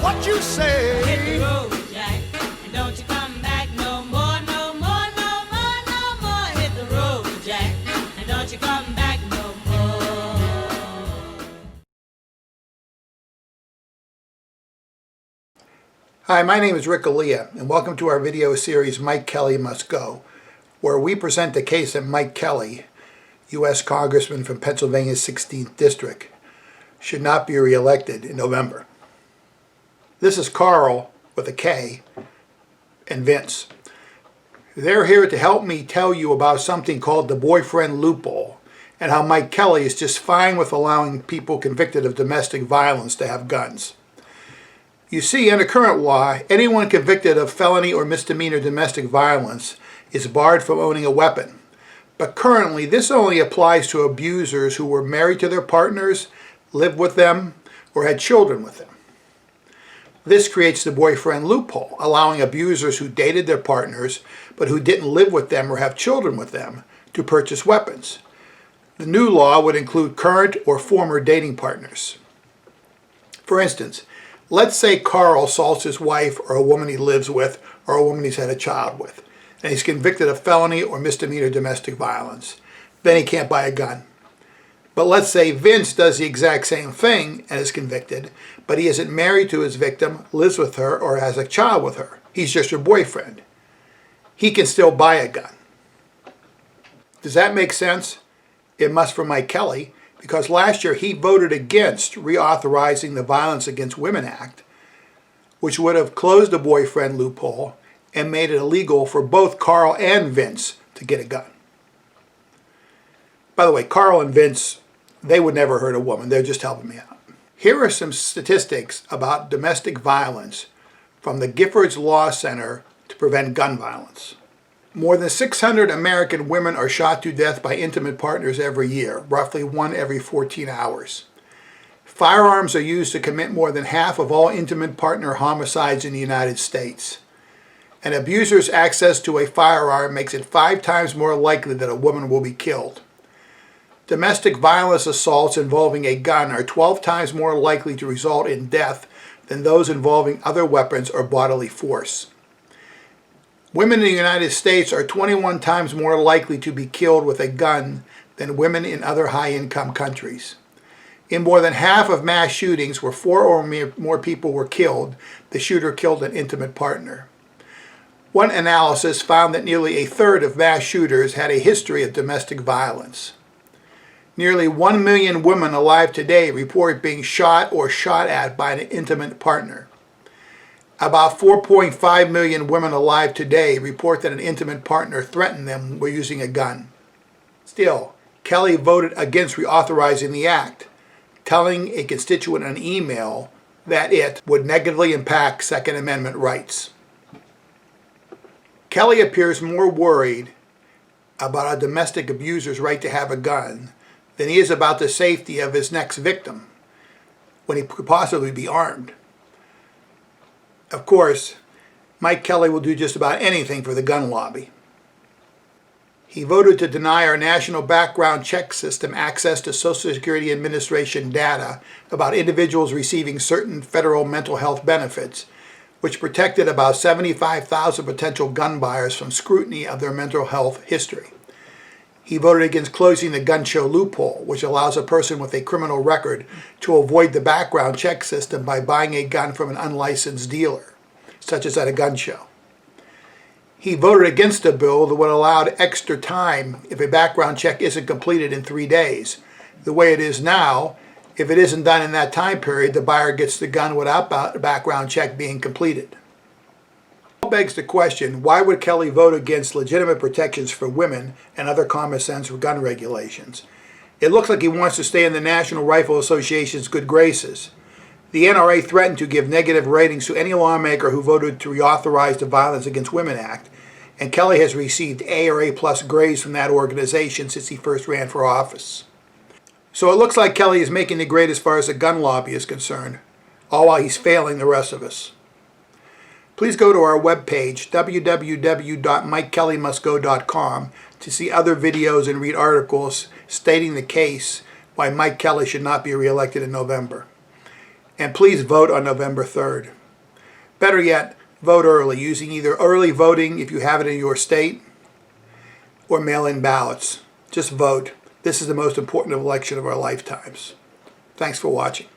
what you say. Hit the road, Jack, and don't you come back no more, no more, no more, no more. Hit the road, Jack, and don't you come back no more. Hi, my name is Rick Aaliyah, and welcome to our video series, Mike Kelly Must Go, where we present the case that Mike Kelly, U.S. Congressman from Pennsylvania's 16th District, should not be reelected in November. This is Carl, with a K, and Vince. They're here to help me tell you about something called the boyfriend loophole, and how Mike Kelly is just fine with allowing people convicted of domestic violence to have guns. You see, under current law, anyone convicted of felony or misdemeanor domestic violence is barred from owning a weapon. But currently, this only applies to abusers who were married to their partners, lived with them, or had children with them. This creates the boyfriend loophole, allowing abusers who dated their partners, but who didn't live with them or have children with them, to purchase weapons. The new law would include current or former dating partners. For instance, let's say Carl assaults his wife or a woman he lives with or a woman he's had a child with, and he's convicted of felony or misdemeanor domestic violence. Then he can't buy a gun. But let's say Vince does the exact same thing and is convicted, but he isn't married to his victim, lives with her, or has a child with her. He's just her boyfriend. He can still buy a gun. Does that make sense? It must for Mike Kelly, because last year he voted against reauthorizing the Violence Against Women Act, which would have closed the boyfriend loophole and made it illegal for both Carl and Vince to get a gun. By the way, Carl and Vince, they would never hurt a woman. They're just helping me out. Here are some statistics about domestic violence from the Giffords Law Center to Prevent Gun Violence. More than 600 American women are shot to death by intimate partners every year, roughly 1 every 14 hours. Firearms are used to commit more than half of all intimate partner homicides in the United States. An abuser's access to a firearm makes it 5 times more likely that a woman will be killed. Domestic violence assaults involving a gun are 12 times more likely to result in death than those involving other weapons or bodily force. Women in the United States are 21 times more likely to be killed with a gun than women in other high-income countries. In more than half of mass shootings where 4 or more people were killed, the shooter killed an intimate partner. One analysis found that nearly a third of mass shooters had a history of domestic violence. Nearly 1 million women alive today report being shot or shot at by an intimate partner. About 4.5 million women alive today report that an intimate partner threatened them while using a gun. Still, Kelly voted against reauthorizing the act, telling a constituent in an email that it would negatively impact Second Amendment rights. Kelly appears more worried about a domestic abuser's right to have a gun than he is about the safety of his next victim, when he could possibly be armed. Of course, Mike Kelly will do just about anything for the gun lobby. He voted to deny our national background check system access to Social Security Administration data about individuals receiving certain federal mental health benefits, which protected about 75,000 potential gun buyers from scrutiny of their mental health history. He voted against closing the gun show loophole, which allows a person with a criminal record to avoid the background check system by buying a gun from an unlicensed dealer, such as at a gun show. He voted against a bill that would allow extra time if a background check isn't completed in 3 days. The way it is now, if it isn't done in that time period, the buyer gets the gun without the background check being completed. It begs the question, why would Kelly vote against legitimate protections for women and other common sense gun regulations? It looks like he wants to stay in the National Rifle Association's good graces. The NRA threatened to give negative ratings to any lawmaker who voted to reauthorize the Violence Against Women Act, and Kelly has received A or A+ grades from that organization since he first ran for office. So it looks like Kelly is making the grade as far as the gun lobby is concerned, all while he's failing the rest of us. Please go to our webpage, www.MikeKellyMustGo.com, to see other videos and read articles stating the case why Mike Kelly should not be reelected in November. And please vote on November 3rd. Better yet, vote early, using either early voting if you have it in your state or mail-in ballots. Just vote. This is the most important election of our lifetimes. Thanks for watching.